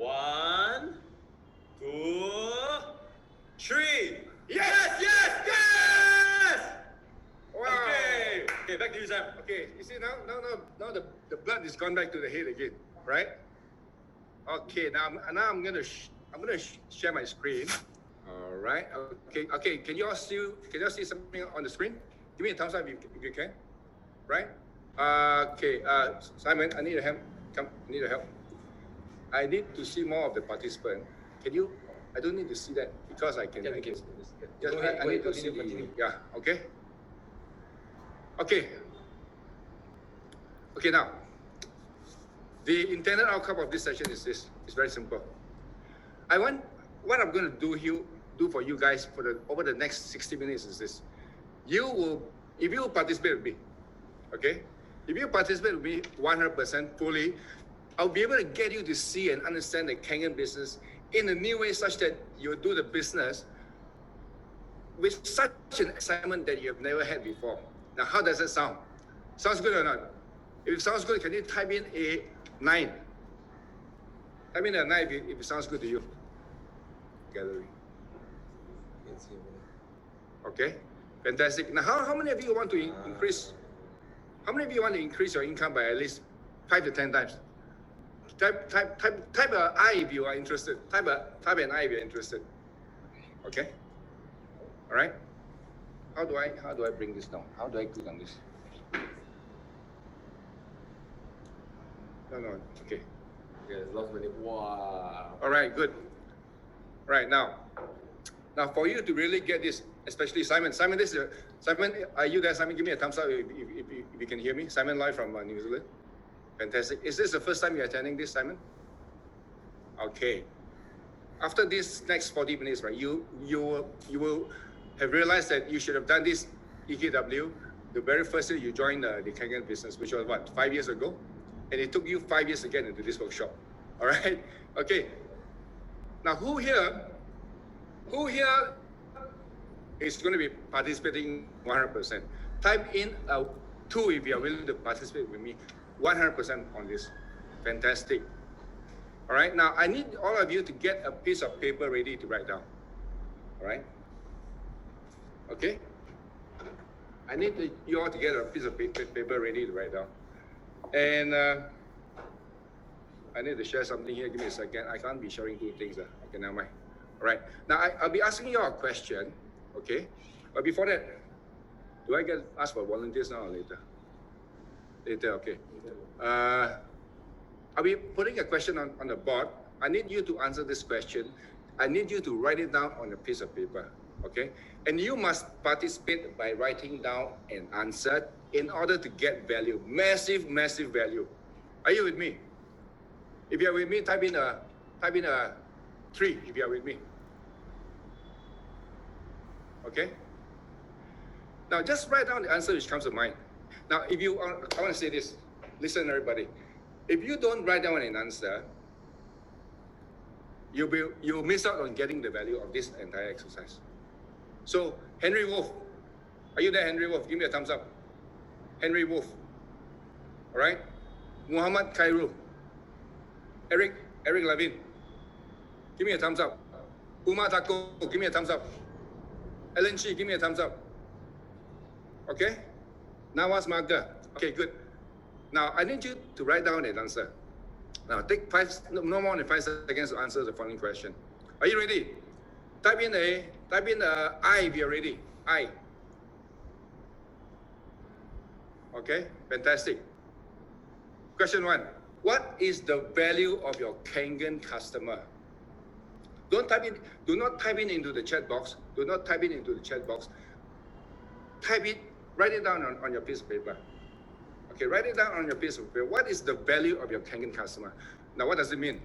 1, 2, 3. Yes! Wow. Okay, back to you, Sam. Okay, you see now the blood is gone back to the head again, right? Okay, now I'm gonna share my screen. All right. Okay. Can you all see something on the screen? Give me a thumbs up if you can. Right? Okay. Simon, I need your help. I need your help. I need to see more of the participant. Can you? I don't need to see that because I can. Yeah, I we can. can. Just, Go ahead, I need to continue. see. Yeah. Okay. Okay. Okay. Now, the intended outcome of this session is this. It's very simple. What I'm going to do for you guys over the next 60 minutes is this. If you participate with me, okay? If you participate with me 100% fully, I'll be able to get you to see and understand the Kangen business in a new way such that you'll do the business with such an excitement that you have never had before. Now, how does that sound? Sounds good or not? If it sounds good, can you type in a 9? Type in a 9 if it sounds good to you. Gallery. Okay, fantastic. Now, how many of you want to increase? How many of you want to increase your income by at least 5 to 10 times? Type an I if you are interested. Type an I if you're interested. Okay. All right. How do I bring this down? How do I click on this? No. Okay. Yeah, last minute. Wow. All right. Good. All right. Now, for you to really get this, especially Simon. Simon, are you there? Simon, give me a thumbs up if you can hear me. Simon live from New Zealand. Fantastic. Is this the first time you're attending this, Simon? Okay. After this next 40 minutes, right, you will have realized that you should have done this EKW the very first day you joined the Kangen business, which was what, 5 years ago? And it took you 5 years to get into this workshop. All right? Okay. Now, who here is going to be participating 100%? Type in a 2 if you are willing to participate with me 100% on this. Fantastic. All right, now I need all of you to get a piece of paper ready to write down. All right? Okay? I need you all to get a piece of paper ready to write down. And I need to share something here. Give me a second. I can't be sharing two things. Okay, never mind. All right. Now, I'll be asking you a question, okay? But before that, do I get asked for volunteers now or later? Later, okay. I'll be putting a question on the board. I need you to answer this question. I need you to write it down on a piece of paper, okay? And you must participate by writing down an answer in order to get value, massive value. Are you with me? If you are with me, type in a 3 if you are with me. Okay? Now just write down the answer which comes to mind. Now, I want to say this, listen everybody. If you don't write down an answer, you'll miss out on getting the value of this entire exercise. So, Henry Wolf, are you there, Henry Wolf? Give me a thumbs up. Henry Wolf. All right? Muhammad Khairul. Eric Levin. Give me a thumbs up. Umar Tako, give me a thumbs up. Ellen Chi, give me a thumbs up. Okay? Nawaz Magda. Okay, good. Now, I need you to write down an answer. Now, take no more than 5 seconds to answer the following question. Are you ready? Type in I if you're ready. I. Okay, fantastic. Question 1. What is the value of your Kangen customer? Do not type it into the chat box. Do not type it into the chat box. Write it down on your piece of paper. Okay, write it down on your piece of paper. What is the value of your Kangen customer? Now, what does it mean?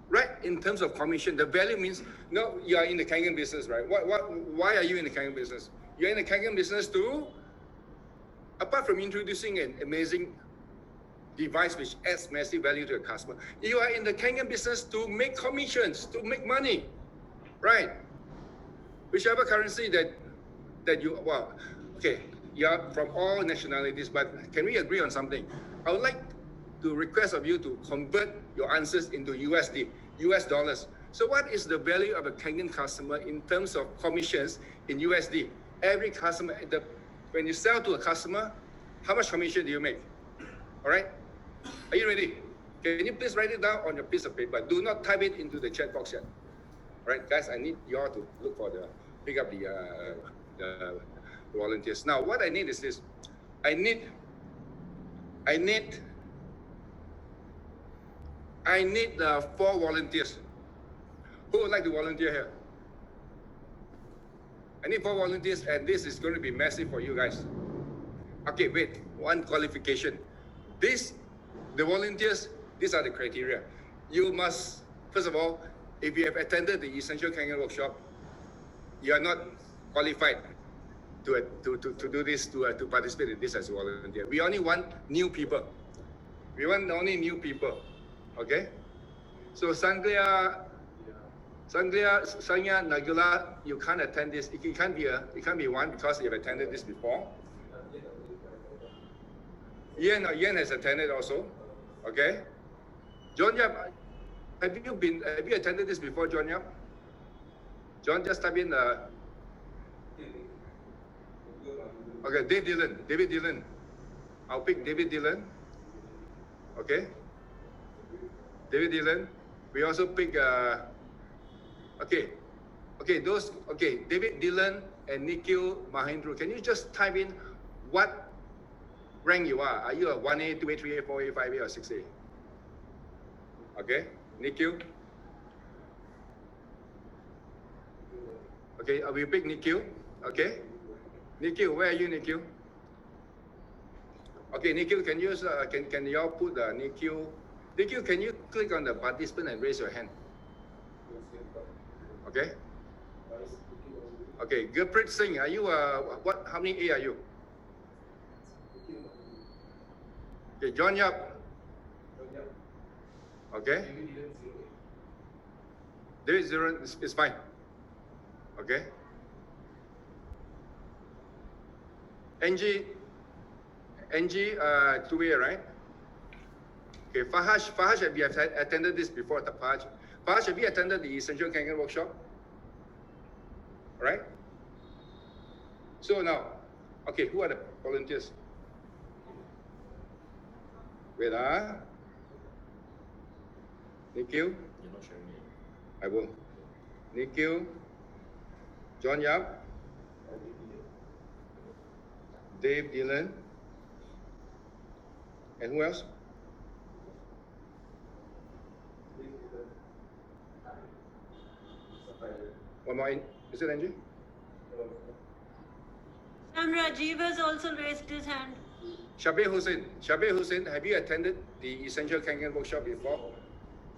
Right, in terms of commission, the value means, no, you are in the Kangen business, right? Why are you in the Kangen business? You're in the Kangen business to, apart from introducing an amazing device which adds massive value to a customer, you are in the Kangen business to make commissions, to make money, right? Whichever currency that you, well, okay, you are from all nationalities, but can we agree on something? I would like to request of you to convert your answers into USD, US dollars. So what is the value of a Kangen customer in terms of commissions in USD? Every customer, when you sell to a customer, how much commission do you make? All right? Are you ready? Can you please write it down on your piece of paper? Do not type it into the chat box yet. All right, guys, I need you all to look for pick up the volunteers. Now, what I need is this. I need 4 volunteers. Who would like to volunteer here? I need 4 volunteers, and this is going to be massive for you guys. Okay, wait, one qualification. The volunteers, these are the criteria. You must, first of all, if you have attended the Essential Kangen workshop, you are not qualified to do this, to participate in this as a volunteer. We only want new people. We want only new people, okay? So Sanglia, Nagula, you can't attend this. It can't be one because you have attended this before. Ian has attended also, okay? John Yap, have you attended this before, John Yap? John, just type in okay, David Dillon. I'll pick David Dillon. Okay. David Dillon. We also pick David Dillon and Nikhil Mahindra. Can you just type in what rank you are? Are you a 1A, 2A, 3A, 4A, 5A, or 6A? Okay, Nikhil. Okay, we pick Nikhil. Okay, Nikhil, where are you, Nikhil? Okay, Nikhil, can you can y'all put Nikhil? Nikhil, can you click on the participant and raise your hand? Okay. Okay, Gurpreet Singh, are you what? How many A are you? Okay, John Yap. Okay. David Zero is fine. Okay. Angie, 2A, right? Okay, Fahash, have you attended this before, Fahash? Fahash, have you attended the Essential Kangen workshop? All right? So now, okay, who are the volunteers? Wait, Nikhil? You're not sharing me. I will. Nikhil, John Yap, Dave Dillon, and who else? One more. Is it Angie? And Rajiv has also raised his hand. Shabir Hussain, have you attended the Essential Kangen workshop before?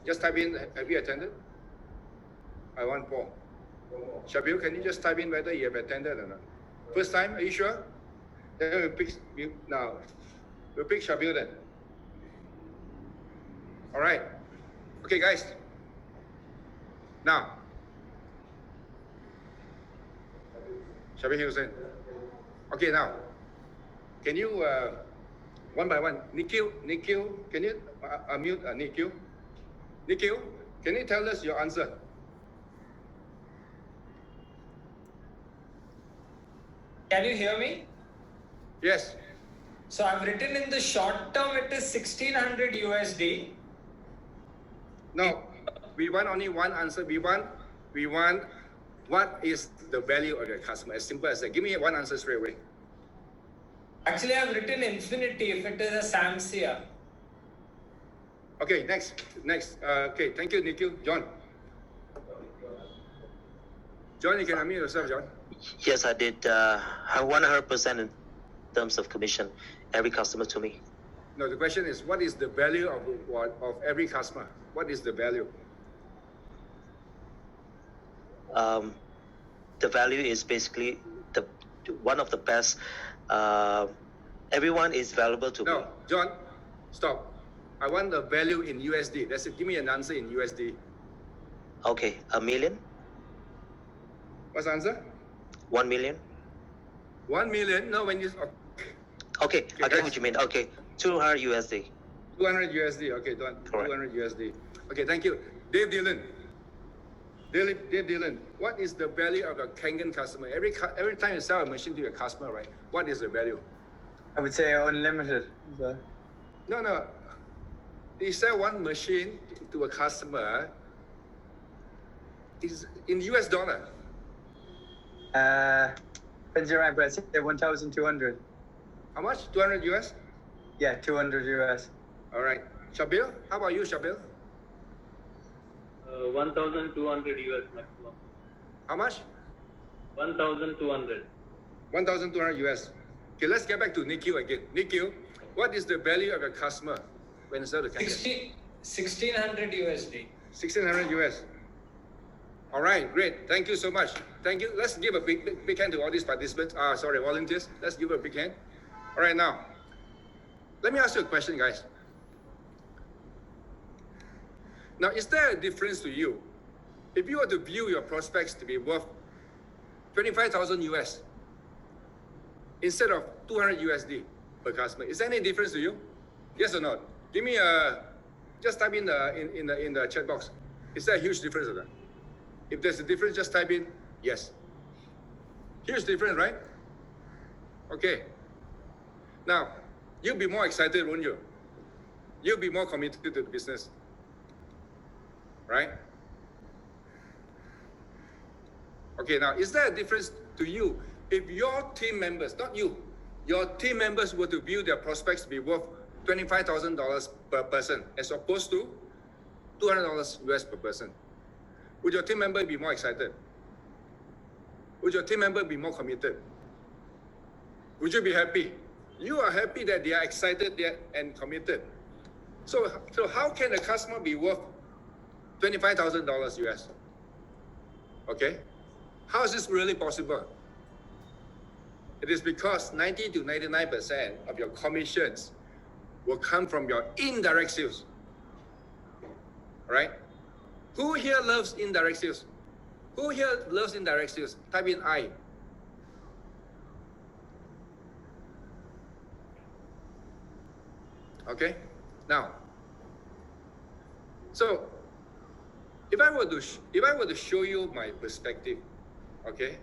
Just type in, have you attended? I want 4. Shabir, can you just type in whether you have attended or not? First time, are you sure? Then we'll pick Shabir then. All right. Okay, guys. Now, Shabir Hussain. Okay, now, can you, one by one, Nikhil, can you unmute Nikhil? Nikhil, can you tell us your answer? Can you hear me? Yes. So I've written in the short term it is 1600 USD. No, we want only one answer. We want what is the value of your customer? As simple as that. Give me one answer straight away. Actually, I've written infinity if it is a Samsia. Okay, next. Okay, thank you, Nikhil. John, you can unmute yourself, John. Yes, I did. 100% in terms of commission, every customer to me. No, the question is, what is the value of every customer? What is the value? The value is basically one of the best. Everyone is valuable to me. No, John, stop. I want the value in USD. That's it. Give me an answer in USD. Okay, $1 million. What's the answer? 1 million. 1 million? No, when you... Okay, I guys. get what you mean. Okay, 200 USD. 200 USD. Okay, done. Correct. 200 USD. Okay, thank you. Dave Dillon. Dave Dillon, what is the value of a Kangen customer? Every time you sell a machine to a customer, right? What is the value? I would say unlimited. No. You sell one machine to a customer is in US dollar. Depends your rank, but I'd say 1,200. How much? 200 US? Yeah, 200 US. All right. Shabil, how about you, Shabil? 1,200 US maximum. How much? 1,200. 1,200 US. Okay, let's get back to Nikhil again. Nikhil, what is the value of a customer when you sell the Kangen? 1600 USD. 1,600 US. All right, great. Thank you so much. Thank you. Let's give a big hand to all these participants. Volunteers. Let's give a big hand. All right, now, let me ask you a question, guys. Now, is there a difference to you if you were to view your prospects to be worth 25,000 US instead of 200 USD per customer? Is there any difference to you? Yes or no? Give me just type in the chat box. Is there a huge difference or not? If there's a difference, just type in yes. Huge difference, right? Okay. Now, you'll be more excited, won't you? You'll be more committed to the business. Right? Okay, now, is there a difference to you if your team members, not you, your team members were to view their prospects to be worth $25,000 per person as opposed to $200 US per person? Would your team member be more excited? Would your team member be more committed? Would you be happy? You are happy that they are excited and committed. So how can a customer be worth $25,000 US? Okay? How is this really possible? It is because 90 to 99% of your commissions will come from your indirect sales. Right? Who here loves indirect sales? Who here loves indirect sales? Type in I. Okay? Now, so if I were to show you my perspective, okay,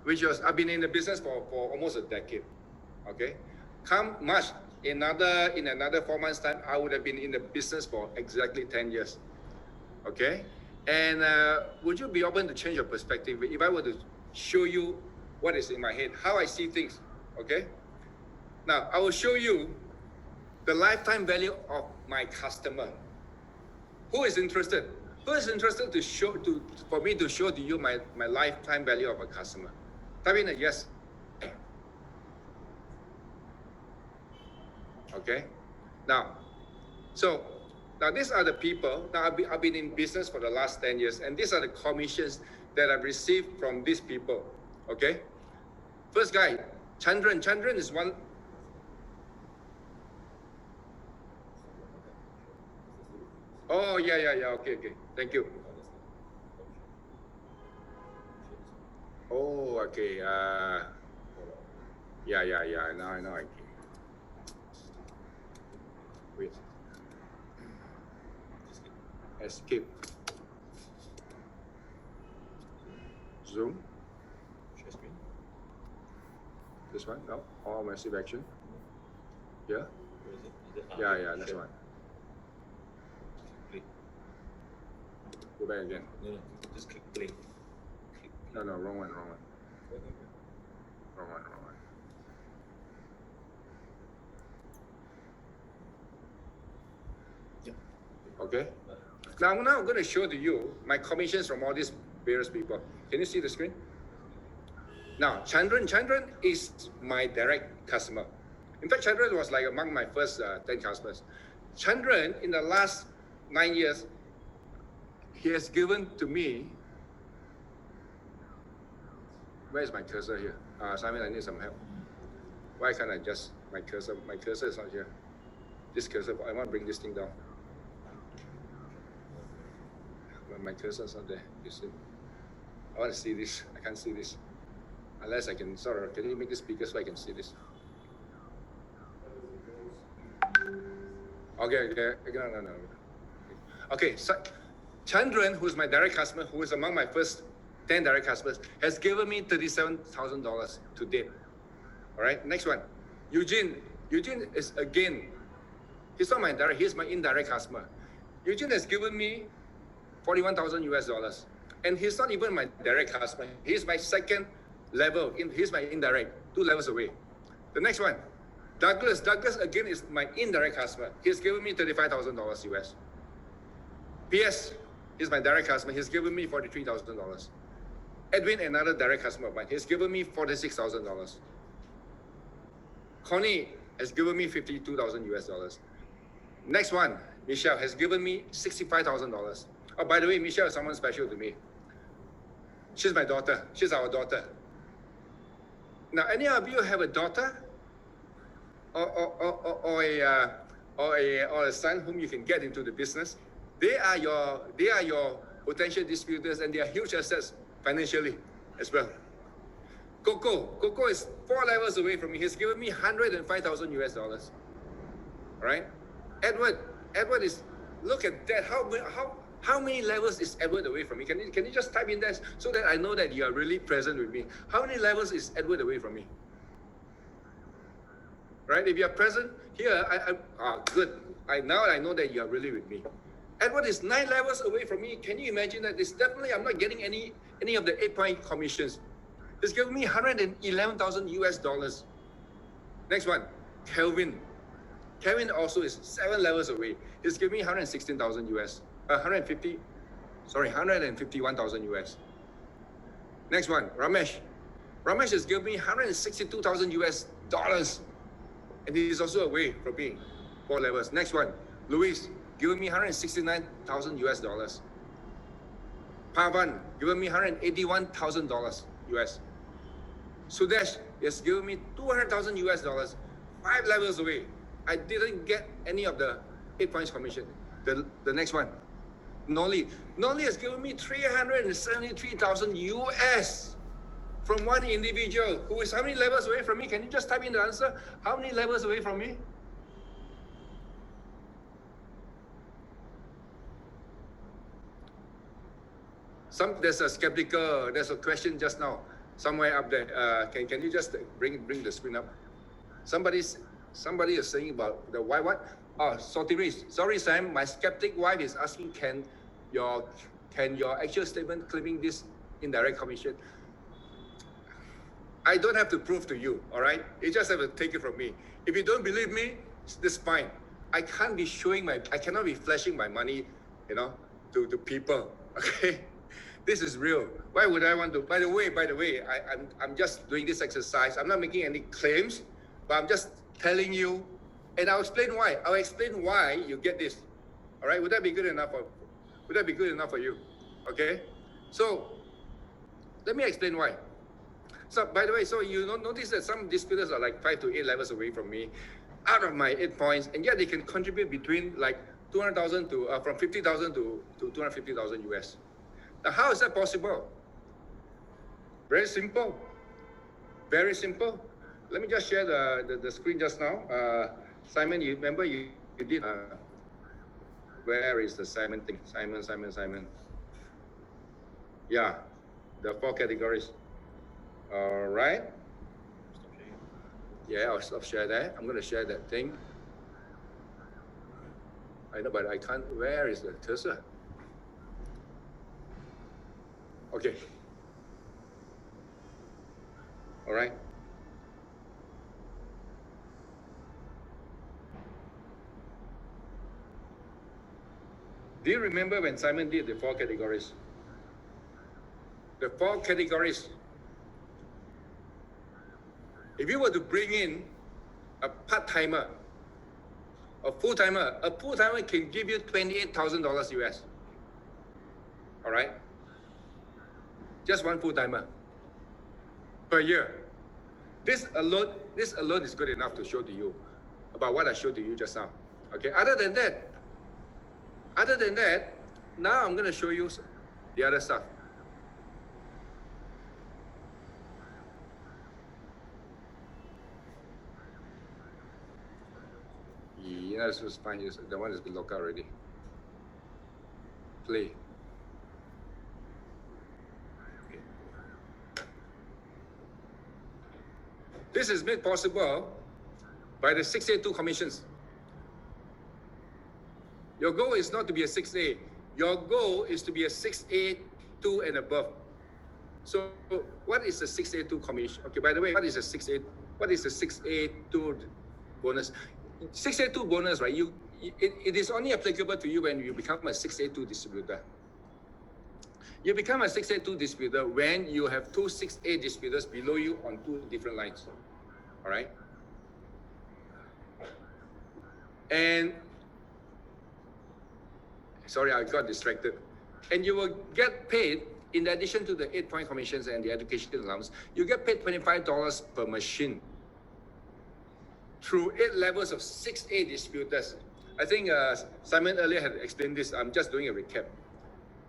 which was I've been in the business for almost a decade, okay. Come March in another 4 months time, I would have been in the business for exactly 10 years, okay. And would you be open to change your perspective if I were to show you what is in my head, how I see things, okay? Now I will show you the lifetime value of my customer. Who is interested? Who is interested for me to show to you my lifetime value of a customer? Type in a yes. Okay. Now these are the people. Now I've been in business for the last 10 years, and these are the commissions that I've received from these people. Okay. First guy, Chandran. Chandran is one. Oh, yeah. Okay. Thank you. Oh, okay. Yeah. Now I know. Wait. Escape. Zoom. Share screen. This one? No. All massive action. Yeah. Where is it? Is it Yeah. That's share. one. Click. Go back again. No. Just click play. No. Wrong one. Okay. Wrong one. Yeah. Okay. Now I'm going to show to you my commissions from all these various people. Can you see the screen? Now, Chandran is my direct customer. In fact, Chandran was like among my first 10 customers. Chandran, in the last 9 years, he has given to me. Where is my cursor here? Simon, I need some help. Why can't I just my cursor? My cursor is not here. This cursor, I want to bring this thing down. My cursor is not there. You see? I want to see this. I can't see this. Unless I can can you make this bigger so I can see this? Okay. No. Okay, so Chandran, who's my direct customer, who is among my first 10 direct customers, has given me $37,000 to date. All right, next one. Eugene is again, he's not my direct, he's my indirect customer. Eugene has given me 41,000 US dollars. And he's not even my direct customer. He's my second level, he's my indirect, 2 levels away. The next one, Douglas again is my indirect customer. He's given me $35,000 US. PS is my direct customer. He's given me $43,000. Edwin, another direct customer of mine, he's given me $46,000. Connie has given me 52,000 US dollars. Next one, Michelle has given me $65,000. Oh, by the way, Michelle is someone special to me. She's my daughter. She's our daughter. Now, any of you have a daughter or a son whom you can get into the business? They are your potential distributors, and they are huge assets financially as well. Coco is 4 levels away from me. He's given me 105,000 US dollars. All right, Edward is, look at that. How many levels is Edward away from me? Can you just type in that so that I know that you are really present with me? How many levels is Edward away from me? Right? If you are present here, good. Now I know that you are really with me. Edward is 9 levels away from me. Can you imagine that? It's definitely, I'm not getting any of the 8-point commissions. He's giving me 111,000 US dollars. Next one, Kelvin also is 7 levels away. He's giving me 116,000 US. 151,000 US. Next one, Ramesh is giving me 162,000 US dollars. And he's also away from me, 4 levels. Next one, Luis, giving me 169,000 US dollars. Pavan, giving me $181,000 US. Sudesh is giving me 200,000 US dollars, 5 levels away. I didn't get any of the 8 points commission. The next one, Noli has given me 373,000 US from one individual who is how many levels away from me? Can you just type in the answer? How many levels away from me? There's a question just now, somewhere up there. Can you just bring the screen up? Somebody is saying about the why what? Oh, Sotiris. Sorry, Sam. My skeptic wife is asking, can your actual statement claiming this indirect commission? I don't have to prove to you, all right? You just have to take it from me. If you don't believe me, this is fine. I cannot be flashing my money, to people, okay? This is real. Why would I want to? By the way, I'm just doing this exercise. I'm not making any claims, but I'm just telling you, and I'll explain why. I'll explain why you get this. All right? Would that be good enough for you? Okay? So let me explain why. So by the way, so you notice that some distributors are like 5 to 8 levels away from me, out of my 8 points, and yet they can contribute between like 200,000 to from 50,000 to 250,000 US. Now, how is that possible? Very simple. Very simple. Let me just share the screen just now. Simon, you remember you did. Where is the Simon thing? Simon. Yeah, the 4 categories. All right. Yeah, I'll stop share that. I'm going to share that thing. I know, but I can't. Where is the cursor? Okay. All right. Do you remember when Simon did the 4 categories? The 4 categories. If you were to bring in a part-timer, a full-timer can give you $28,000 US. All right? Just one full-timer per year. This alone is good enough to show to you about what I showed to you just now. Okay, other than that, now I'm going to show you the other stuff. That's was fine. Yes, the one has been locked out already. Play. This is made possible by the 6A2 commissions. Your goal is not to be a 6A. Your goal is to be a 6A2 and above. So what is the 6A2 commission? Okay, by the way, what is the 6A2 bonus? 6A2 bonus, right? It is only applicable to you when you become a 6A2 distributor. You become a 6A2 distributor when you have two 6A distributors below you on two different lines. All right? And sorry, I got distracted. And you will get paid, in addition to the 8-point commissions and the education allowance, you get paid $25 per machine through 8 levels of 6A distributors. I think Simon earlier had explained this. I'm just doing a recap.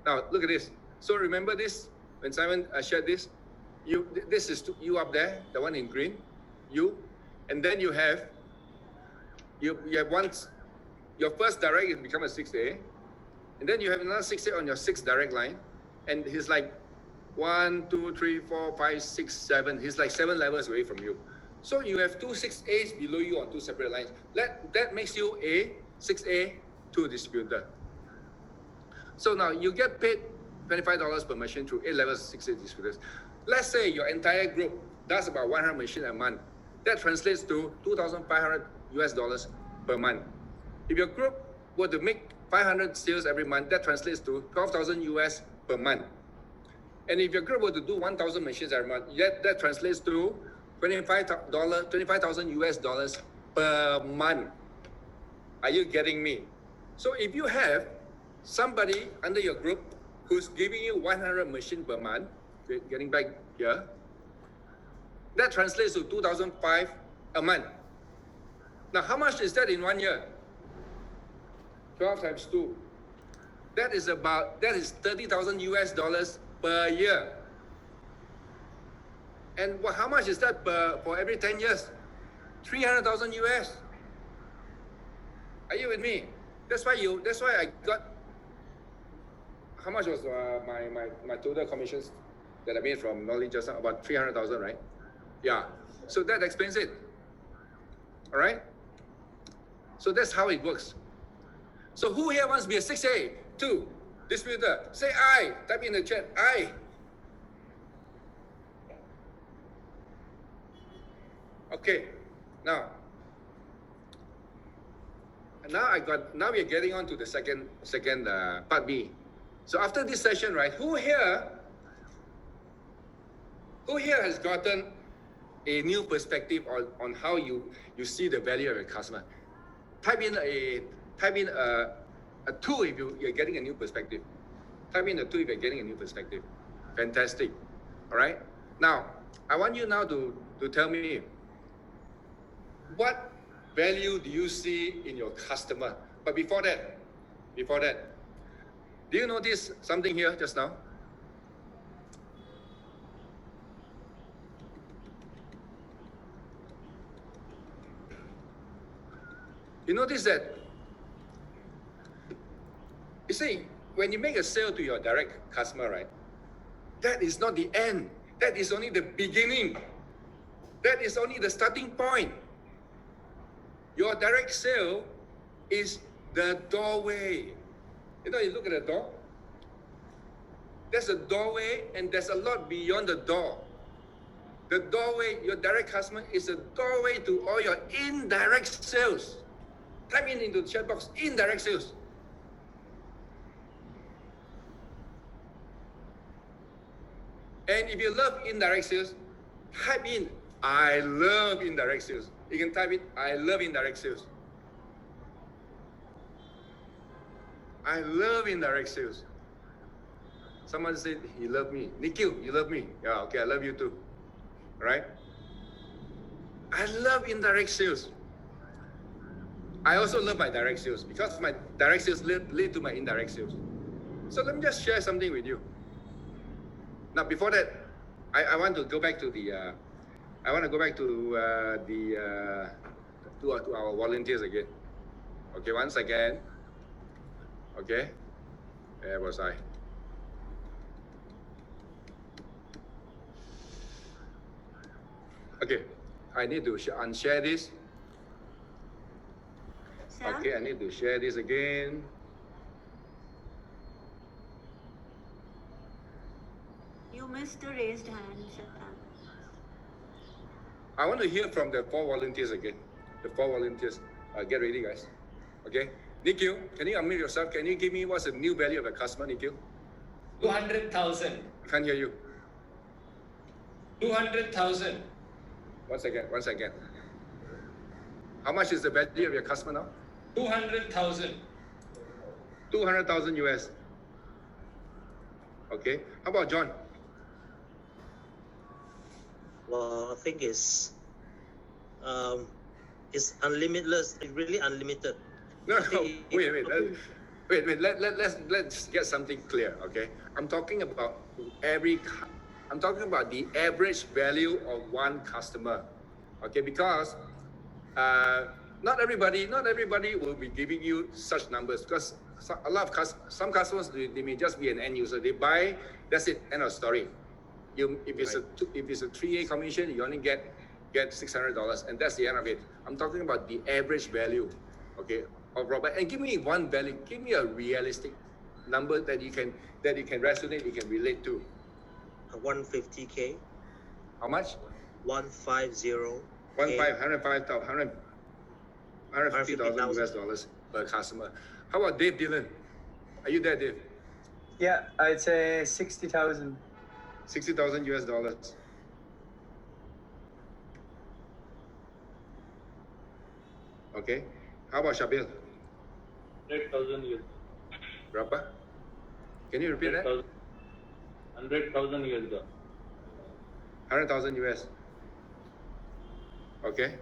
Now, look at this. So remember this, when Simon shared this, this is you up there, the one in green, you, and then you have once your first direct is become a 6A, and then you have another 6A on your 6th direct line, and he's like 1, 2, 3, 4, 5, 6, 7. He's like 7 levels away from you. So you have two 6As below you on 2 separate lines. That makes you a 6A2 distributor. So now you get paid $25 per machine through 8 levels of 6A distributors. Let's say your entire group does about 100 machines a month. That translates to $2,500 per month. If your group were to make 500 sales every month, that translates to $12,000 per month. And if your group were to do 1,000 machines every month, that translates to $25,000 per month. Are you getting me? So if you have somebody under your group who's giving you 100 machines per month, getting back here, that translates to $2,500 a month. Now, how much is that in 1 year? 12 times 2. That is $30,000 per year. And how much is that for every 10 years? $300,000 US. Are you with me? That's why I got. How much was my total commissions that I made from knowledge just now? About 300,000, right? Yeah. So that explains it. All right. So that's how it works. So who here wants to be a 6A2 distributor? Say I. Type in the chat. I. Okay. Now we are getting on to the second part B. So after this session, right? Who here has gotten a new perspective on how you see the value of a customer? Type in a 2 if you're getting a new perspective. Type in a 2 if you're getting a new perspective. Fantastic. All right. Now I want you now to tell me, what value do you see in your customer? But before that, do you notice something here just now? You notice that, you see, when you make a sale to your direct customer, right? That is not the end. That is only the beginning. That is only the starting point. Your direct sale is the doorway. You know, you look at the door. There's a doorway and there's a lot beyond the door. The doorway, your direct customer, is a doorway to all your indirect sales. Type into the chat box, indirect sales. And if you love indirect sales, type in, I love indirect sales. You can type it, I love indirect sales. I love indirect sales. Someone said he loved me. Nikhil, you love me. Yeah, okay, I love you too. All right? I love indirect sales. I also love my direct sales because my direct sales lead to my indirect sales. So let me just share something with you. Now, before that, I want to go back to the to our volunteers again. Okay, once again. Okay, where was I? Okay, I need to unshare this. Sam? Okay, I need to share this again. You missed the raised hand, Sam. I want to hear from the 4 volunteers again. The 4 volunteers. Get ready, guys. Okay. Nikhil, can you unmute yourself? Can you give me what's the new value of a customer, Nikhil? 200,000. I can't hear you. 200,000. Once again. How much is the value of your customer now? 200,000. 200,000 US. Okay. How about John? Well, I think it's unlimitless, really unlimited. No. Wait. Let's get something clear. Okay. I'm talking about the average value of one customer. Okay, because not everybody will be giving you such numbers, because some customers they may just be an end user. They buy, that's it, end of story. If it's a 3A commission, you only get $600, and that's the end of it. I'm talking about the average value, okay, of Robert. And give me one value, give me a realistic number that you can resonate, you can relate to. 150K. How much? 150. 150,000 US dollars per customer. How about Dave Dillon? Are you there, Dave? Yeah, I'd say 60,000. 60,000 US dollars. Okay. How about Shabil? 100,000 US. Berapa? Can you repeat that? 100,000 US dollar. 100,000 US. Okay.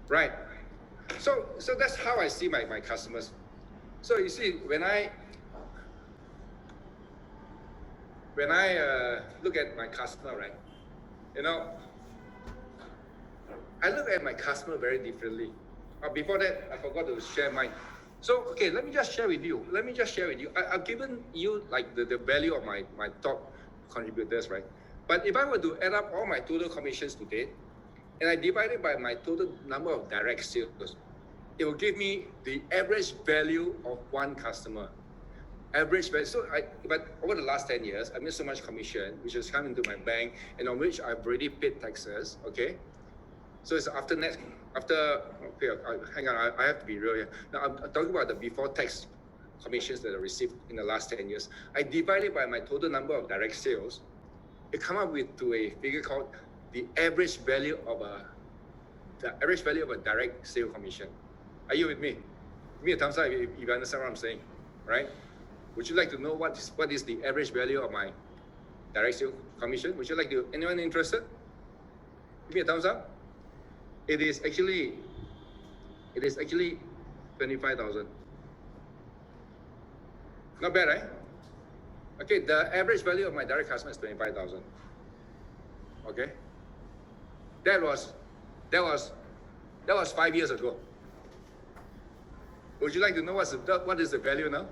Right. So that's how I see my customers. So you see, when I look at my customer, right? You know, I look at my customer very differently. Before that, I forgot to share mine. So, okay, let me just share with you. I've given you like the value of my top contributors, right? But if I were to add up all my total commissions to date, and I divide it by my total number of direct sales, it will give me the average value of one customer. Average value. But over the last 10 years, I made so much commission, which has come into my bank, and on which I've already paid taxes. Okay. So it's hang on, I have to be real here. Now I'm talking about the before tax commissions that I received in the last 10 years. I divide it by my total number of direct sales. It come up to a figure called the average value of a direct sale commission. Are you with me? Give me a thumbs up if you understand what I'm saying, right? Would you like to know what is the average value of my direct sale commission? Would you like to? Anyone interested? Give me a thumbs up. It is actually 25,000. Not bad, right? Okay, the average value of my direct customer is 25,000. Okay, that was 5 years ago. Would you like to know what is the value now?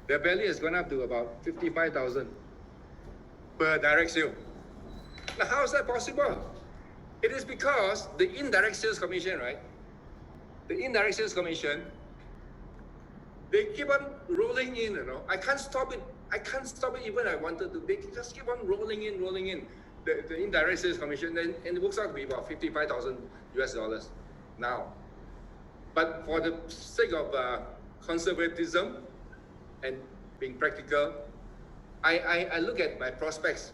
The value has gone up to about 55,000 per direct sale. Now, how is that possible? It is because the indirect sales commission, right? The indirect sales commission, they keep on rolling in, you know. I can't stop it even if I wanted to. They just keep on rolling in. The indirect sales commission, and it works out to be about 55,000 US dollars now. But for the sake of conservatism and being practical, I look at my prospects.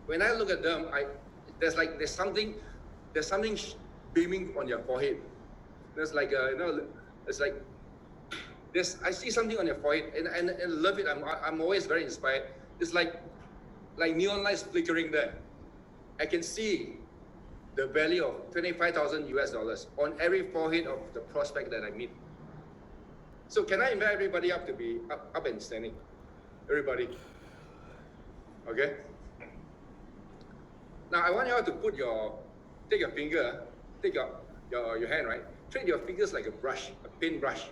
When I look at them, there's something beaming on your forehead. There's like I see something on your forehead, and I love it. I'm always very inspired. It's like neon lights flickering there. I can see the value of 25,000 US dollars on every forehead of the prospect that I meet. So can I invite everybody up to be up and standing? Everybody. Okay? Now I want you all to take your hand, right? treat your figures like a brush, a paintbrush,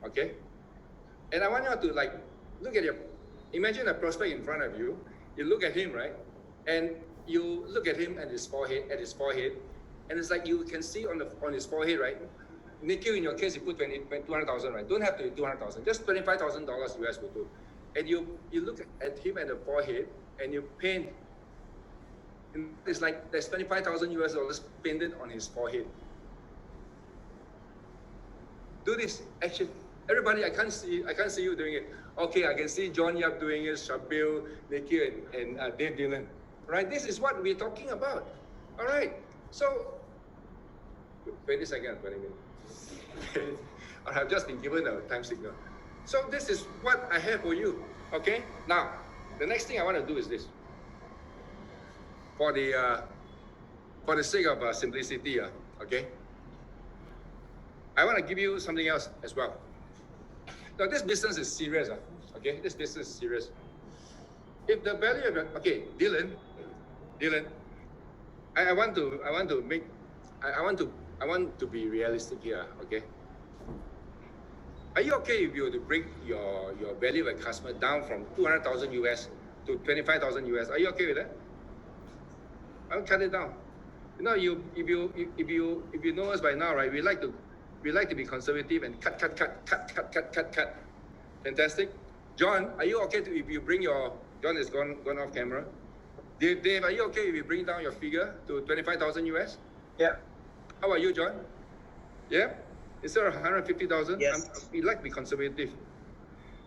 okay? And I want you to like look at imagine a prospect in front of you. You look at him, right? And you look at him at his forehead, and it's like you can see on his forehead, right? Nikhil, in your case, you put 200,000, right? Don't have to be 200,000, just $25,000 US will do. And you look at him at the forehead, and you paint. And it's like there's 25,000 US dollars painted on his forehead. Do this action. Everybody, I can't see you doing it. Okay, I can see John Yap doing it, Shabil, Nikhil, and Dave Dillon. Right? This is what we're talking about. All right. So, 20 seconds, 20 minutes. I have just been given a time signal. So this is what I have for you. Okay. Now, the next thing I want to do is this. For the sake of simplicity, okay. I want to give you something else as well. Now, this business is serious, okay? This business is serious. If the value of it, okay, Dylan, I want to be realistic here, okay? Are you okay if you were to bring your value of a customer down from 200,000 US to 25,000 US? Are you okay with that? I'll cut it down. You know, if you know us by now, right? We like to be conservative and cut. Fantastic. John, are you okay if you bring John has gone off camera. Dave, are you okay if you bring down your figure to 25,000 US? Yeah. How about you, John? Yeah? Instead of 150,000? Yes. We like to be conservative.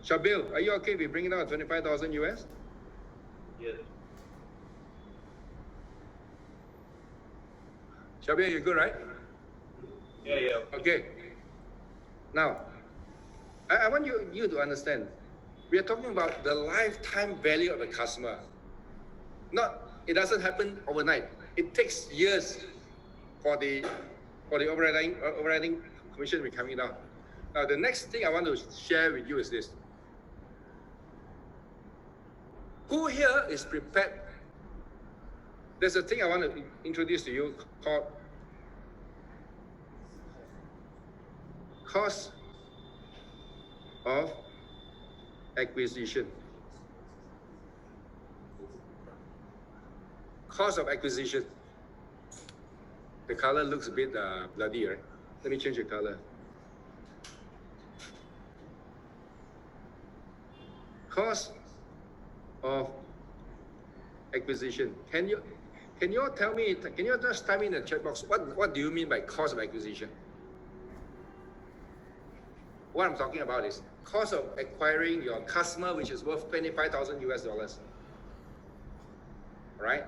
Shabil, are you okay if we bring it down to 25,000 US? Yes. Shabil, you good, right? Yeah. Okay. Now, I want you to understand, we are talking about the lifetime value of a customer. It doesn't happen overnight. It takes years for the overriding commission to be coming down. Now, the next thing I want to share with you is this. Who here is prepared? There's a thing I want to introduce to you called cost of acquisition. Cost of acquisition. The color looks a bit bloody, right? Let me change the color. Cost of acquisition. Can you tell me? Can you just type in the chat box? What do you mean by cost of acquisition? What I'm talking about is cost of acquiring your customer, which is worth 25,000 US dollars. Right?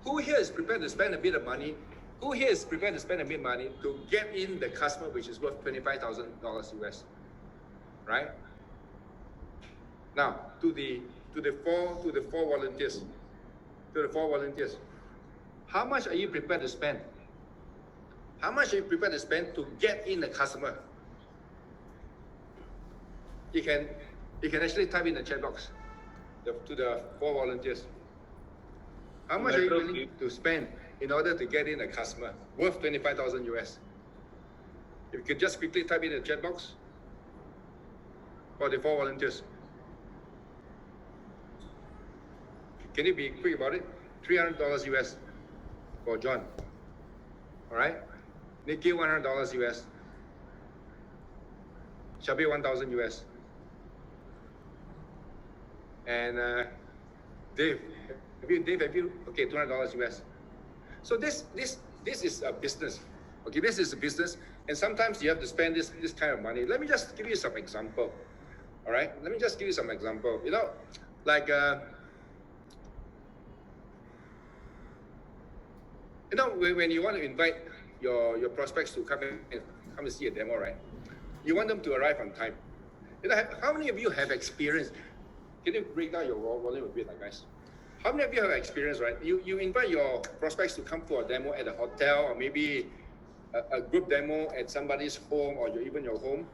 Who here is prepared to spend a bit of money? Who here is prepared to spend a bit of money to get in the customer, which is worth $25,000 US? Right? Now, to the four volunteers. To the four volunteers. How much are you prepared to spend? How much are you prepared to spend to get in the customer? You can actually type in the chat box to the four volunteers. How much are you willing to spend in order to get in a customer worth 25,000 US? If you could just quickly type in the chat box for the four volunteers. Can you be quick about it? $300 US for John. All right? Nikki, $100 US. Shabi, 1,000 US. And Dave, have you? Okay, $200 US. So this is a business. Okay, this is a business, and sometimes you have to spend this kind of money. Let me just give you some example. All right, let me just give you some example. You know, like when you want to invite your prospects to come and see a demo, right? You want them to arrive on time. You know, how many of you have experience? Can you break down your volume a bit, guys? How many of you have experience, right? You invite your prospects to come for a demo at a hotel, or maybe a group demo at somebody's home, or even your home,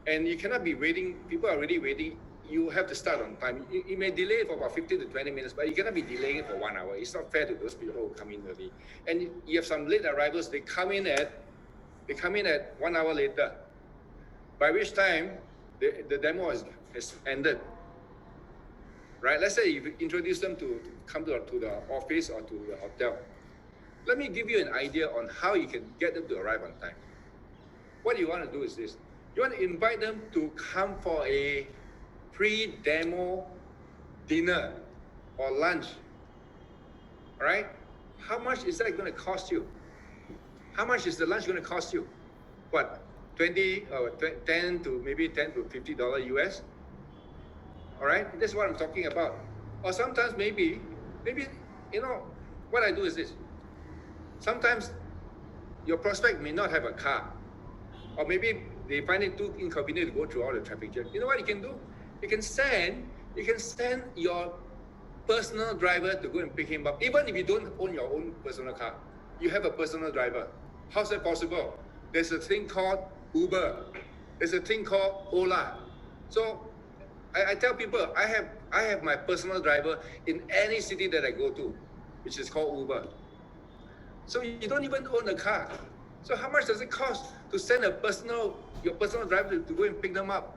and you cannot be waiting. People are already waiting. You have to start on time. You may delay for about 15 to 20 minutes, but you cannot be delaying it for 1 hour. It's not fair to those people who come in early. And you have some late arrivals. They come in at They come in at 1 hour later, by which time the demo has ended. Right? Let's say you introduce them to come to the office or to the hotel. Let me give you an idea on how you can get them to arrive on time. What you want to do is this. You want to invite them to come for a pre-demo dinner or lunch. All right? How much is that going to cost you? How much is the lunch going to cost you? What? 20 or 10 to maybe $10 to $50 US? All right? That's what I'm talking about. Or sometimes maybe, you know, what I do is this. Sometimes your prospect may not have a car. Or maybe they find it too inconvenient to go through all the traffic jam. You know what you can do? You can send your personal driver to go and pick him up. Even if you don't own your own personal car, you have a personal driver. How's that possible? There's a thing called Uber. There's a thing called Ola. So I tell people I have my personal driver in any city that I go to, which is called Uber. So you don't even own a car. So how much does it cost to send your personal driver to go and pick them up?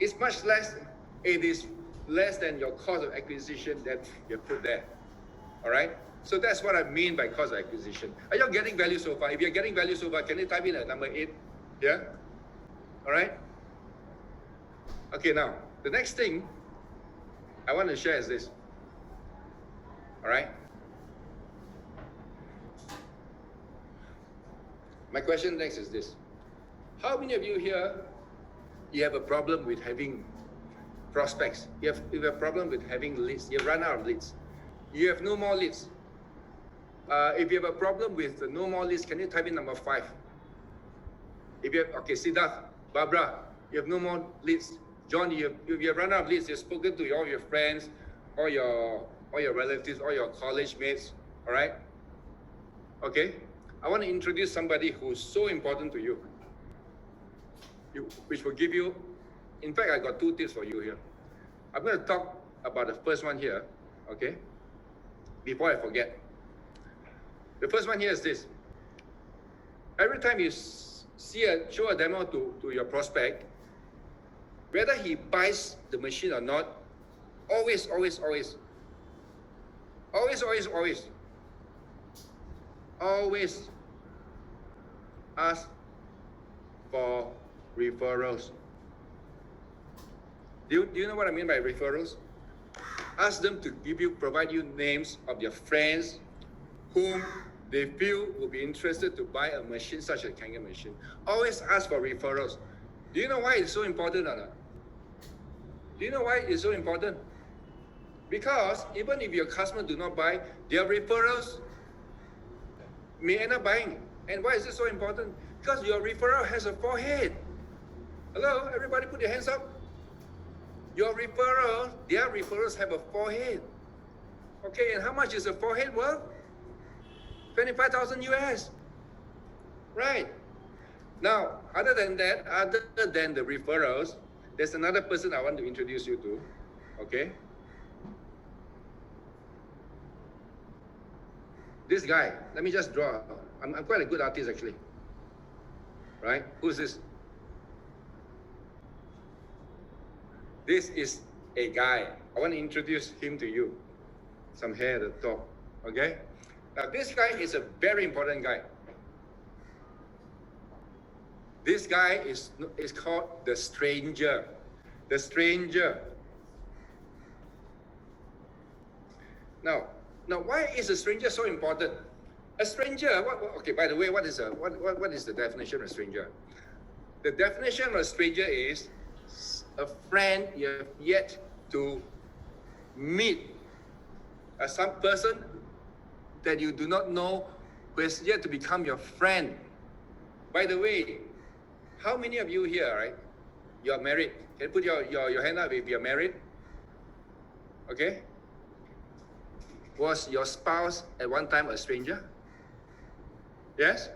It's much less. It is less than your cost of acquisition that you put there. All right? So that's what I mean by cost of acquisition. Are you getting value so far? If you're getting value so far, can you type in at number 8? Yeah? All right? Okay, now, the next thing I want to share is this. All right? My question next is this. How many of you here, you have a problem with having prospects? You have a problem with having leads. You've run out of leads. You have no more leads. If you have a problem with no more leads, can you type in number 5? If you have, okay, Siddharth, Barbara, you have no more leads. John, you have run out of leads. You've spoken to all your friends, all your relatives, all your college mates. All right? Okay? I want to introduce somebody who's so important to you, which will give you, in fact, I got 2 tips for you here. I'm going to talk about the first one here, okay? Before I forget. The first one here is this. Every time you show a demo to your prospect, whether he buys the machine or not, always ask for referrals. Do you know what I mean by referrals? Ask them to provide you names of their friends whom they feel will be interested to buy a machine such as a Kangen machine. Always ask for referrals. Do you know why it's so important or not? Do you know why it's so important? Because even if your customer do not buy, their referrals may end up buying. And why is this so important? Because your referral has a forehead. Hello, everybody put your hands up. Their referrals have a forehead. Okay, and how much is a forehead worth? 25,000 US. Right. Now, other than the referrals, there's another person I want to introduce you to. Okay. This guy, let me just draw. I'm quite a good artist actually. Right? Who's this? This is a guy. I want to introduce him to you. Some hair at the top. Okay? Now this guy is a very important guy. This guy is called the stranger. The stranger. Now, why is a stranger so important? A stranger. Okay. By the way, what is the definition of a stranger? The definition of a stranger is a friend you have yet to meet. Some person that you do not know who has yet to become your friend. By the way, how many of you here, right? You are married. Can you put your hand up if you're married? Okay. Was your spouse at one time a stranger? Yes?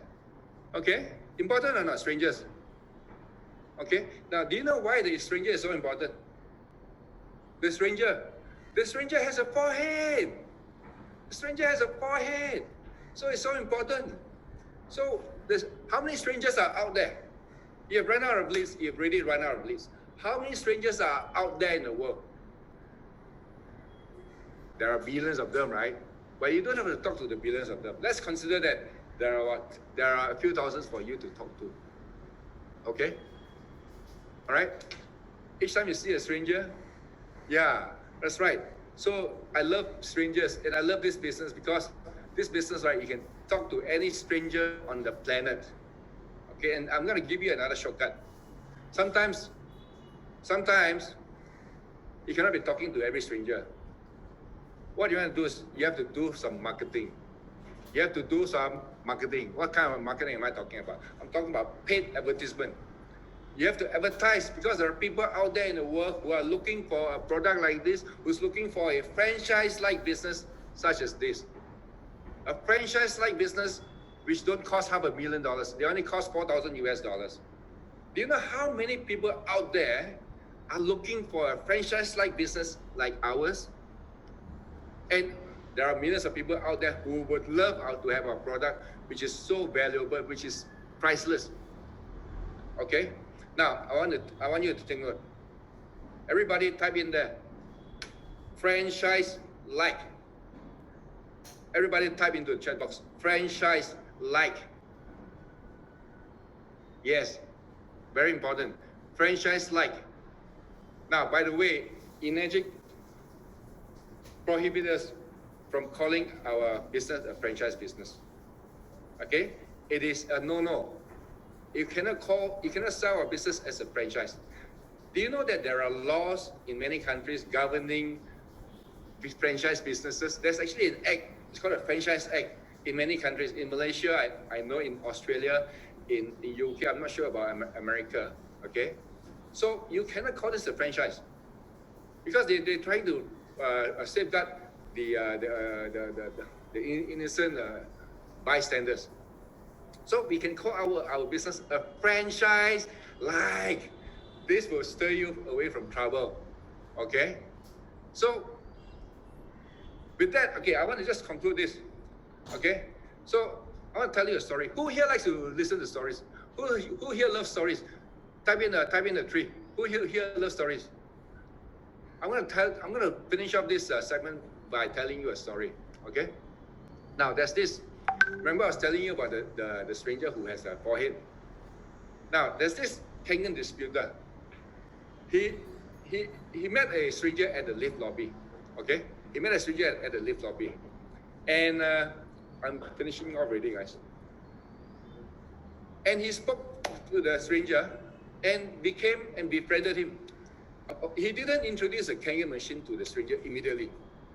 Okay. Important or not, strangers? Okay. Now, do you know why the stranger is so important? The stranger has a forehead. The stranger has a forehead. So it's so important. So how many strangers are out there? You have run out of leads. You've already run out of leads. How many strangers are out there in the world? There are billions of them, right? But you don't have to talk to the billions of them. Let's consider that there are a few thousands for you to talk to. Okay? All right? Each time you see a stranger, yeah, that's right. So I love strangers and I love this business because this business, right, you can talk to any stranger on the planet. Okay, and I'm gonna give you another shortcut. Sometimes you cannot be talking to every stranger. What you want to do is you have to do some marketing. You have to do some marketing. What kind of marketing am I talking about? I'm talking about paid advertisement. You have to advertise because there are people out there in the world who are looking for a product like this, who's looking for a franchise-like business such as this. A franchise-like business which don't cost $500,000. They only cost $4,000 US. Do you know how many people out there are looking for a franchise-like business like ours? And there are millions of people out there who would love to have a product which is so valuable, which is priceless. Okay? Now, I want you to take note. Everybody type in there, franchise-like. Everybody type into the chat box, franchise-like. Yes, very important. Franchise-like. Now, by the way, Energic prohibit us from calling our business a franchise business. Okay? It is a no-no. You cannot sell our business as a franchise. Do you know that there are laws in many countries governing franchise businesses? There's actually an act, it's called a Franchise Act in many countries. In Malaysia, I know in Australia, in UK, I'm not sure about America, okay? So you cannot call this a franchise because they're trying to safeguard the innocent bystanders. So we can call our business a franchise. Like this will steer you away from trouble. Okay? So with that, okay, I want to just conclude this. Okay? So I want to tell you a story. Who here likes to listen to stories? Who here loves stories? Type in the tree. Who here loves stories? I'm gonna finish up this segment by telling you a story. Okay? Now there's this. Remember I was telling you about the stranger who has a forehead. Now there's this Kenyan distributor. He met a stranger at the lift lobby. Okay? He met a stranger at the lift lobby. And I'm finishing already, guys. And he spoke to the stranger and befriended him. He didn't introduce a Kenyan machine to the stranger immediately.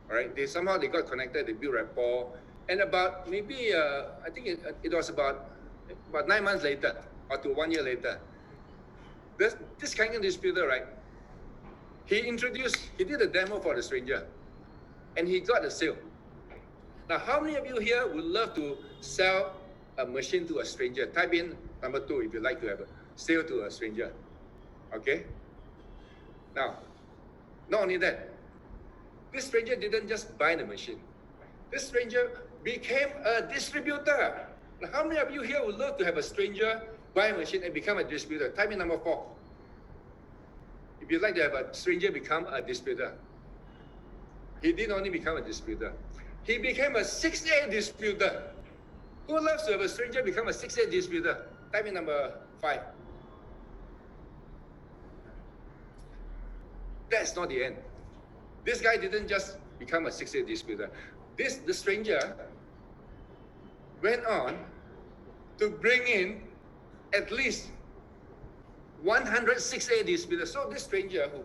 All right? They got connected, they built rapport. And about maybe, I think it was about 9 months later, or to 1 year later, this Kenyan distributor, right? He did a demo for the stranger, and he got a sale. Now, how many of you here would love to sell a machine to a stranger? Type in number 2 if you'd like to have a sale to a stranger. Okay? Now, not only that, this stranger didn't just buy the machine. This stranger became a distributor. Now, how many of you here would love to have a stranger buy a machine and become a distributor? Type in number 4. If you'd like to have a stranger become a distributor. He didn't only become a distributor. He became a 6A distributor. Who loves to have a stranger become a 6A distributor? Type in number 5. That's not the end. This guy didn't just become a 6A distributor. The stranger went on to bring in at least 106A distributors. So this stranger who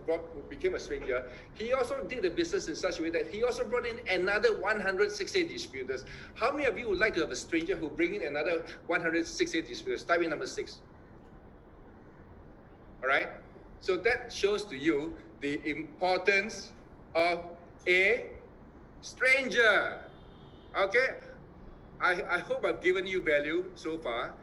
became a stranger, he also did the business in such a way that he also brought in another 106A distributors. How many of you would like to have a stranger who bring in another 106A distributors? Type in number 6. All right? So that shows to you the importance of a stranger. Okay? I hope I've given you value so far.